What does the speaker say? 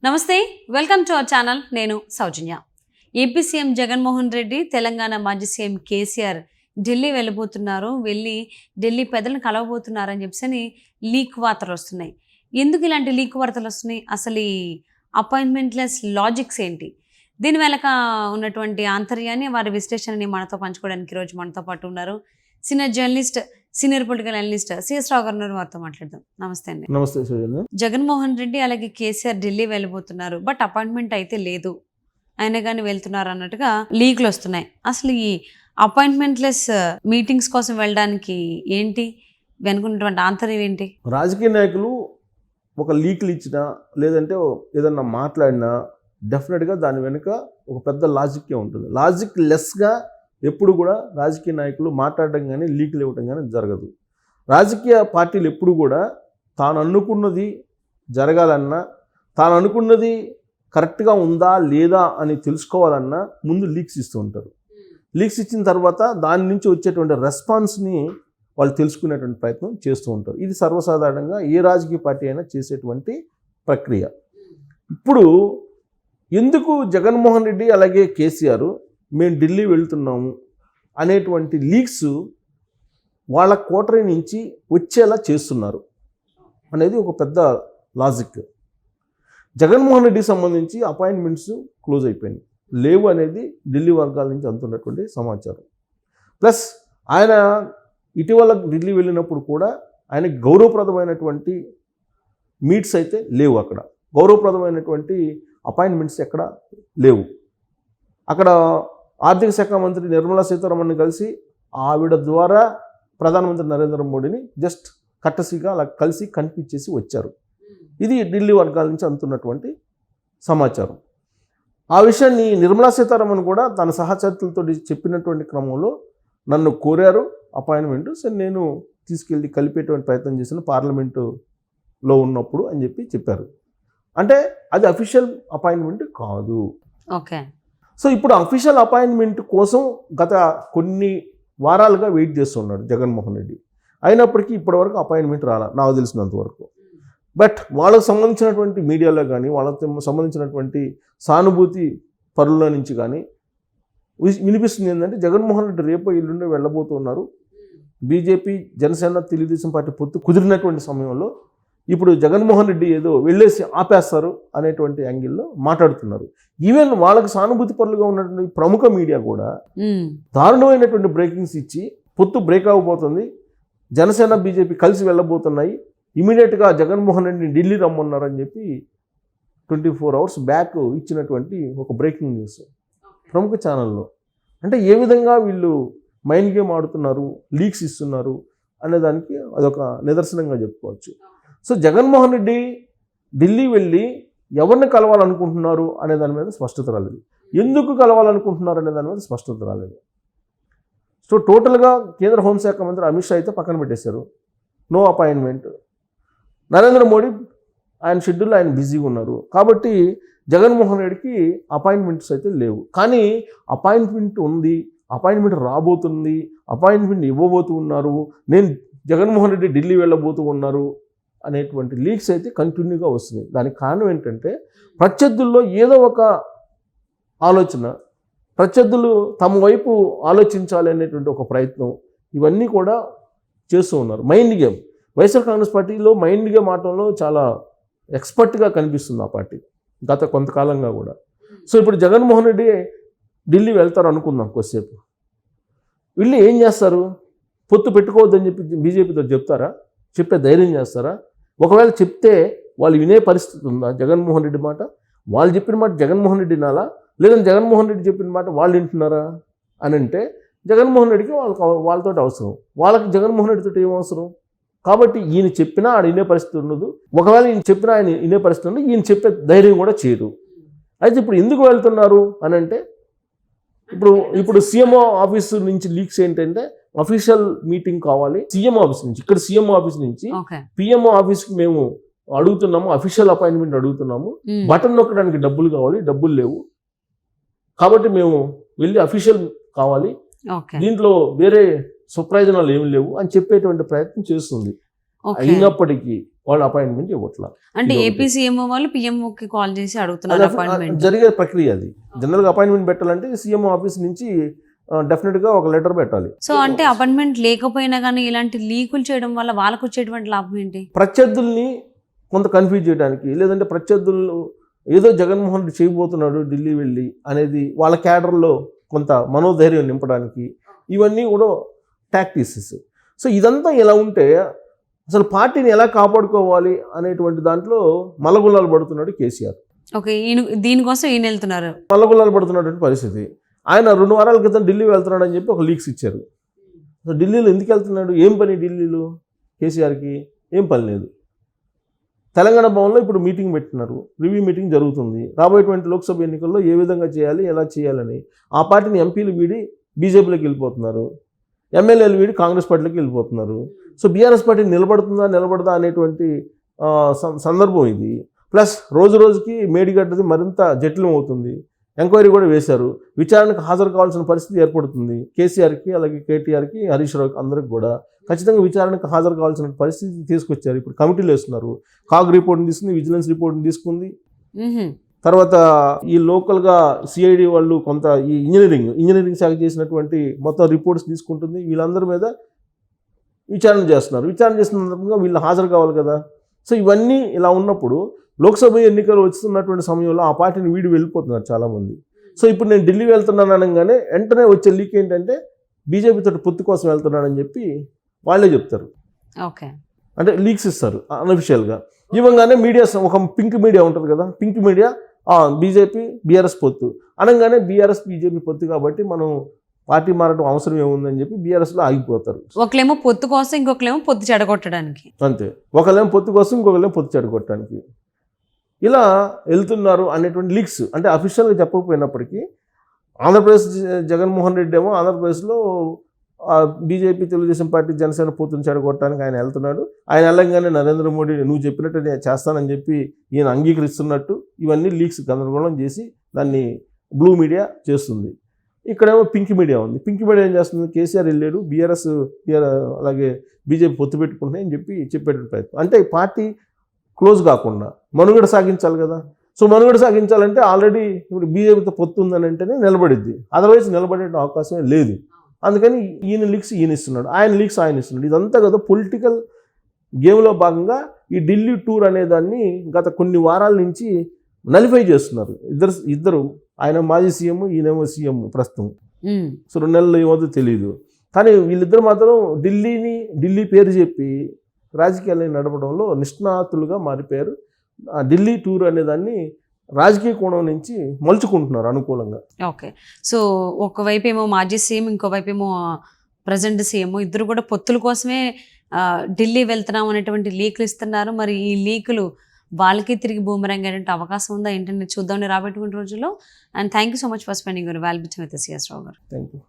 నమస్తే, welcome to our channel. నేను సౌజన్య. AP CM Jaganmohan Reddy, Telangana మాజీ సీఎం కేసీఆర్ ఢిల్లీ వెళ్ళబోతున్నారు. వెళ్ళి ఢిల్లీ పెద్దలను కలవబోతున్నారని చెప్పేసి లీక్ వార్తలు వస్తున్నాయి. ఎందుకు ఇలాంటి లీక్ వార్తలు వస్తున్నాయి? అసలు ఈ అపాయింట్మెంట్లెస్ లాజిక్స్ ఏంటి? దీని వెనక ఉన్నటువంటి ఆంతర్యాన్ని, వారి విశ్లేషణని మనతో పంచుకోవడానికి ఈరోజు మనతో పాటు ఉన్నారు senior journalist, senior political analyst CS Rao garu. వారితో మాట్లాడదాం. నమస్తే అండి. నమస్తే. జగన్మోహన్ రెడ్డి అలాగే కేసీఆర్ ఢిల్లీ వెళ్ళబోతున్నారు, బట్ అపాయింట్మెంట్ అయితే లేదు, ఆయన కానీ వెళ్తున్నారు అన్నట్టుగా లీక్లు వస్తున్నాయి. అసలు ఈ అపాయింట్మెంట్లెస్ మీటింగ్స్ కోసం వెళ్ళడానికి ఏంటి వెనుకున్నటువంటి ఆంతర్యం ఏంటి? రాజకీయ నాయకులు ఒక లీక్లు ఇచ్చినా లేదంటే ఏదన్నా మాట్లాడినా డెఫినెట్గా దాని వెనుక ఒక పెద్ద లాజిక్కే ఉంటుంది. లాజిక్ లెస్గా ఎప్పుడు కూడా రాజకీయ నాయకులు మాట్లాడడం కానీ లీకులు ఇవ్వడం కానీ జరగదు. రాజకీయ పార్టీలు ఎప్పుడు కూడా తాను అనుకున్నది జరగాలన్నా, తాను అనుకున్నది కరెక్ట్గా ఉందా లేదా అని తెలుసుకోవాలన్నా ముందు లీక్స్ ఇస్తూ ఉంటారు. లీక్స్ ఇచ్చిన తర్వాత దాని నుంచి వచ్చేటువంటి రెస్పాన్స్ని వాళ్ళు తెలుసుకునేటువంటి ప్రయత్నం చేస్తూ ఉంటారు. ఇది సర్వసాధారణంగా ఏ రాజకీయ పార్టీ అయినా చేసేటువంటి ప్రక్రియ. ఇప్పుడు ఎందుకు జగన్మోహన్ రెడ్డి అలాగే కేసీఆర్ మేము ఢిల్లీ వెళ్తున్నాము అనేటువంటి లీక్స్ వాళ్ళ కోటరీ నుంచి వచ్చేలా చేస్తున్నారు అనేది ఒక పెద్ద లాజిక్. జగన్మోహన్ రెడ్డికి సంబంధించి అపాయింట్మెంట్స్ క్లోజ్ అయిపోయినాయి, లేవు అనేది ఢిల్లీ వర్గాల నుంచి అందుతున్నటువంటి సమాచారం. ప్లస్ ఆయన ఇటీవల ఢిల్లీ వెళ్ళినప్పుడు కూడా ఆయన గౌరవప్రదమైనటువంటి మీట్స్ అయితే లేవు. అక్కడ గౌరవప్రదమైనటువంటి అపాయింట్మెంట్స్ ఎక్కడ లేవు. అక్కడ ఆర్థిక శాఖ మంత్రి నిర్మలా సీతారామన్ కలిసి ఆవిడ ద్వారా ప్రధానమంత్రి నరేంద్ర మోడీని జస్ట్ కట్టసిగా అలా కలిసి కనిపించేసి వచ్చారు. ఇది ఢిల్లీ వర్గాల నుంచి అందుతున్నటువంటి సమాచారం. ఆ విషయాన్ని నిర్మలా సీతారామన్ కూడా తన సహచరులతో చెప్పినటువంటి క్రమంలో నన్ను కోరారు అపాయింట్మెంట్, సరే నేను తీసుకెళ్ళి కలిపేటువంటి ప్రయత్నం చేసిన పార్లమెంటులో ఉన్నప్పుడు అని చెప్పారు. అంటే అది అఫీషియల్ అపాయింట్మెంట్ కాదు. ఓకే. సో ఇప్పుడు అఫీషియల్ అపాయింట్మెంట్ కోసం గత కొన్ని వారాలుగా వెయిట్ చేస్తున్నాడు జగన్మోహన్ రెడ్డి. అయినప్పటికీ ఇప్పటివరకు అపాయింట్మెంట్ రాలా నాకు తెలిసినంత వరకు. బట్ వాళ్ళకు సంబంధించినటువంటి మీడియాలో కానీ, వాళ్ళకి సంబంధించినటువంటి సానుభూతి పరుల నుంచి కానీ వినిపిస్తుంది ఏంటంటే జగన్మోహన్ రెడ్డి రేపు ఎల్లుండి వెళ్ళబోతున్నారు. బీజేపీ, జనసేన, తెలుగుదేశం పార్టీ పొత్తు కుదిరినటువంటి సమయంలో ఇప్పుడు జగన్మోహన్ రెడ్డి ఏదో వెళ్ళేసి ఆపేస్తారు అనేటువంటి యాంగిల్లో మాట్లాడుతున్నారు. ఈవెన్ వాళ్ళకి సానుభూతి పరులుగా ఉన్నటువంటి ప్రముఖ మీడియా కూడా దారుణమైనటువంటి బ్రేకింగ్స్ ఇచ్చి పొత్తు బ్రేక్ అవ్వబోతుంది, జనసేన బీజేపీ కలిసి వెళ్ళబోతున్నాయి, ఇమీడియట్గా జగన్మోహన్ రెడ్డిని ఢిల్లీ రమ్మన్నారని చెప్పి 24 hours బ్యాక్ ఇచ్చినటువంటి ఒక బ్రేకింగ్ న్యూస్ ప్రముఖ ఛానల్లో. అంటే ఏ విధంగా వీళ్ళు మైండ్ గేమ్ ఆడుతున్నారు, లీక్స్ ఇస్తున్నారు అనేదానికి అదొక నిదర్శనంగా చెప్పుకోవచ్చు. సో జగన్మోహన్ రెడ్డి ఢిల్లీ వెళ్ళి ఎవరిని కలవాలనుకుంటున్నారు అనే దాని మీద స్పష్టత రాలేదు, ఎందుకు కలవాలనుకుంటున్నారు అనే దాని మీద స్పష్టత రాలేదు. సో టోటల్గా కేంద్ర హోంశాఖ మంత్రి అమిత్ షా అయితే పక్కన పెట్టేశారు, నో అపాయింట్మెంట్. నరేంద్ర మోడీ ఆయన షెడ్యూల్ ఆయన బిజీగా ఉన్నారు కాబట్టి జగన్మోహన్ రెడ్డికి అపాయింట్మెంట్స్ అయితే లేవు. కానీ అపాయింట్మెంట్ ఉంది, అపాయింట్మెంట్ రాబోతుంది, అపాయింట్మెంట్ ఇవ్వబోతూ ఉన్నారు, నేను జగన్మోహన్ రెడ్డి ఢిల్లీ వెళ్ళబోతూ ఉన్నారు అనేటువంటి లీక్స్ అయితే కంటిన్యూగా వస్తున్నాయి. దానికి కారణం ఏంటంటే ప్రత్యర్థుల్లో ఏదో ఒక ఆలోచన, ప్రత్యర్థులు తమ వైపు ఆలోచించాలి అనేటువంటి ఒక ప్రయత్నం, ఇవన్నీ కూడా చేస్తూ ఉన్నారు. Mind game. వైఎస్ఆర్ కాంగ్రెస్ పార్టీలో మైండ్ గేమ్ ఆటంలో చాలా ఎక్స్పర్ట్గా కనిపిస్తుంది ఆ పార్టీ గత కొంతకాలంగా కూడా. సో ఇప్పుడు జగన్మోహన్ రెడ్డి ఢిల్లీ వెళ్తారు అనుకుందాం కొద్దిసేపు. వీళ్ళు ఏం చేస్తారు? పొత్తు పెట్టుకోవద్దని చెప్పి బీజేపీతో చెప్తారా? చెప్పే ధైర్యం చేస్తారా? ఒకవేళ చెప్తే వాళ్ళు వినే పరిస్థితి ఉందా జగన్మోహన్ రెడ్డి మాట? వాళ్ళు చెప్పిన మాట జగన్మోహన్ రెడ్డి వినాలా, లేదంటే జగన్మోహన్ రెడ్డి చెప్పిన మాట వాళ్ళు వింటున్నారా అని అంటే జగన్మోహన్ రెడ్డికి వాళ్ళతో అవసరం, వాళ్ళకి జగన్మోహన్ రెడ్డితో ఏం అవసరం? కాబట్టి ఈయన చెప్పినా ఆడ వినే పరిస్థితి ఉండదు, ఒకవేళ ఈయన చెప్పినా ఆయన వినే పరిస్థితి ఉండదు, ఈయన చెప్పే ధైర్యం కూడా చేయరు. అయితే ఇప్పుడు ఎందుకు వెళ్తున్నారు అని అంటే ఇప్పుడు సీఎంఓ ఆఫీస్ నుంచి లీక్స్ ఏంటంటే అఫీషియల్ మీటింగ్ కావాలి సీఎం ఆఫీస్ నుంచి, ఇక్కడ సీఎం ఆఫీస్ నుంచి పిఎంఓ ఆఫీస్కి మేము అడుగుతున్నాము, అఫీషియల్ అపాయింట్మెంట్ అడుగుతున్నాము, బటన్ నొక్కడానికి డబ్బులు కావాలి, డబ్బులు లేవు కాబట్టి మేము వెళ్ళి అఫీషియల్ కావాలి, దీంట్లో వేరే స్వప్రయోజనాలు ఏమి లేవు అని చెప్పేటువంటి ప్రయత్నం చేస్తుంది. అయినప్పటికీ వాళ్ళు అపాయింట్మెంట్ ఇవ్వట్లా. అంటే ఇది ఒకటి. ఏపీ సీఎంఓ వాళ్ళు పిఎంఓకి కాల్ చేసి అడుగుతున్నారు అపాయింట్మెంట్. జరిగే ప్రక్రియ అది. జనరల్గా అపాయింట్మెంట్ పెట్టాలంటే సీఎం ఆఫీస్ నుంచి డెఫినెట్గా ఒక లెటర్ పెట్టాలి. సో అంటే అపాయింట్మెంట్ లేకపోయినా కానీ ఇలాంటి లీకులు చేయడం వల్ల వాళ్ళకు వచ్చేటువంటి లాభం ఏంటి? ప్రత్యర్థుల్ని కొంత కన్ఫ్యూజ్ చేయడానికి, లేదంటే ప్రత్యర్థులు ఏదో జగన్మోహన్ రెడ్డి చేయబోతున్నాడు ఢిల్లీ వెళ్ళి అనేది వాళ్ళ క్యాడర్లో కొంత మనోధైర్యం నింపడానికి, ఇవన్నీ కూడా టాక్టిక్స్. సో ఇదంతా ఎలా ఉంటే అసలు పార్టీని ఎలా కాపాడుకోవాలి అనేటువంటి దాంట్లో మల్లగుల్లాలు పడుతున్నాడు కేసీఆర్. ఓకే, దీనికోసం ఈయన వెళ్తున్నారు. మల్లగుల్లాలు పడుతున్నటువంటి పరిస్థితి. ఆయన 2 వారాల క్రితం ఢిల్లీ వెళ్తున్నాడు అని చెప్పి ఒక లీక్స్ ఇచ్చారు. సో ఢిల్లీలో ఎందుకు వెళ్తున్నాడు? ఏం పని ఢిల్లీలో కేసీఆర్కి? ఏం పని లేదు. తెలంగాణ భవన్లో ఇప్పుడు మీటింగ్ పెట్టినారు, రివ్యూ మీటింగ్ జరుగుతుంది. రాబోయేటువంటి లోక్సభ ఎన్నికల్లో ఏ విధంగా చేయాలి, ఎలా చేయాలని. ఆ పార్టీని ఎంపీలు వీడి బీజేపీలోకి వెళ్ళిపోతున్నారు, ఎమ్మెల్యేలు వీడి కాంగ్రెస్ పార్టీలోకి వెళ్ళిపోతున్నారు. సో బీఆర్ఎస్ పార్టీ నిలబడదా అనేటువంటి సందర్భం ఇది. ప్లస్ రోజు రోజుకి మేడిగడ్డది మరింత జటిలం అవుతుంది. ఎంక్వైరీ కూడా వేశారు, విచారణకు హాజరు కావాల్సిన పరిస్థితి ఏర్పడుతుంది. కేసీఆర్కి, అలాగే కేటీఆర్కి, హరీష్ రావుకి అందరికి కూడా ఖచ్చితంగా విచారణకు హాజరు కావాల్సిన పరిస్థితి తీసుకొచ్చారు. ఇప్పుడు కమిటీలు వేస్తున్నారు. కాగ్ రిపోర్ట్ని తీసుకుంది, విజిలెన్స్ రిపోర్ట్ని తీసుకుంది. తర్వాత ఈ లోకల్గా సిఐడి వాళ్ళు కొంత ఈ ఇంజనీరింగ్ శాఖ చేసినటువంటి మొత్తం రిపోర్ట్స్ తీసుకుంటుంది. వీళ్ళందరి మీద విచారణ చేస్తున్నారు. విచారణ చేసిన సందర్భంగా వీళ్ళు హాజరు కావాలి కదా. సో ఇవన్నీ ఇలా ఉన్నప్పుడు లోక్సభ ఎన్నికలు వస్తున్నటువంటి సమయంలో ఆ పార్టీని వీడి వెళ్ళిపోతున్నారు చాలామంది. సో ఇప్పుడు నేను ఢిల్లీ వెళ్తున్నాను అనగానే వెంటనే వచ్చే లీక్ ఏంటంటే బీజేపీతో పొత్తు కోసం వెళ్తున్నానని చెప్పి వాళ్ళే చెప్తారు. ఓకే, అంటే లీక్స్ ఇస్తారు అనఫిషియల్గా. ఇవ్వగానే మీడియా, ఒక పింక్ మీడియా ఉంటుంది కదా, పింక్ మీడియా బీజేపీ బీఆర్ఎస్ పొత్తు అనగానే బీఆర్ఎస్ బీజేపీ పొత్తు కాబట్టి మనం పార్టీ మారడం అవసరం ఏముందని చెప్పి బీఆర్ఎస్లో ఆగిపోతారు. ఒకలేమో పొత్తు కోసం, ఇంకొకలేమో పొత్తు చెడగొట్టడానికి. అంతే, ఒకళ్ళేమో పొత్తు కోసం, ఇంకొకళ్ళేమో పొత్తు చెడగొట్టడానికి ఇలా వెళ్తున్నారు అనేటువంటి లీక్స్. అంటే అఫీషియల్గా చెప్పకపోయినప్పటికీ ఆంధ్రప్రదేశ్ జగన్మోహన్ రెడ్డి ఏమో ఆంధ్రప్రదేశ్లో బీజేపీ, తెలుగుదేశం పార్టీ, జనసేన పొత్తును చెడగొట్టడానికి ఆయన వెళ్తున్నాడు. ఆయన వెళ్ళంగానే నరేంద్ర మోడీ నువ్వు చెప్పినట్టు నేను చేస్తానని చెప్పి ఈయన అంగీకరిస్తున్నట్టు ఇవన్నీ లీక్స్ గందరగోళం చేసి దాన్ని బ్లూ మీడియా చేస్తుంది. ఇక్కడేమో పింక్ మీడియా ఉంది. పింక్ మీడియా ఏం చేస్తుంది? కేసీఆర్ వెళ్ళాడు, బీఆర్ఎస్ అలాగే బీజేపీ పొత్తు పెట్టుకుంటున్నాయని చెప్పి చెప్పేటువంటి ప్రయత్నం. అంటే ఈ పార్టీ క్లోజ్ కాకుండా మనుగడ సాగించాలి కదా. సో మనుగడ సాగించాలంటే ఆల్రెడీ ఇప్పుడు బీజేపీతో పొత్తు ఉందని అంటేనే నిలబడిద్ది, అదర్వైజ్ నిలబడే అవకాశమే లేదు. అందుకని ఈయన లీక్స్ ఈయన ఇస్తున్నాడు, ఆయన లీక్స్ ఆయన ఇస్తున్నాడు. ఇదంతా కదా పొలిటికల్ గేమ్లో భాగంగా ఈ ఢిల్లీ టూర్ అనేదాన్ని గత కొన్ని వారాల నుంచి నలిఫై చేస్తున్నారు ఇద్దరు. ఆయన మాజీ సీఎం, ఈయనేమో సీఎం ప్రస్తుతం. సో 2 నెలలు ఏమవుతుందో తెలియదు. కానీ వీళ్ళిద్దరు మాత్రం ఢిల్లీ పేరు చెప్పి రాజకీయాలను నడపడంలో నిష్ణాతులుగా మారిపోయారు. ఆ ఢిల్లీ టూర్ అనేదాన్ని రాజకీయ కోణం నుంచి మలుచుకుంటున్నారు అనుకూలంగా. ఓకే, సో ఒకవైపు ఏమో మాజీ సీఎం, ఇంకోవైపు ఏమో ప్రజెంట్ సీఎం, ఇద్దరు కూడా పొత్తుల కోసమే ఢిల్లీ వెళ్తున్నాం అనేటువంటి లీకులు ఇస్తున్నారు. మరి ఈ లీకులు వాళ్ళకి తిరిగి బూమరంగ్ అయ్యేటువంటి అవకాశం ఉందా ఏంటంటే చూద్దామని రాబోయేటువంటి రోజుల్లో. And thank you so much for spending your valuable time with us, రావు గారు. Thank you.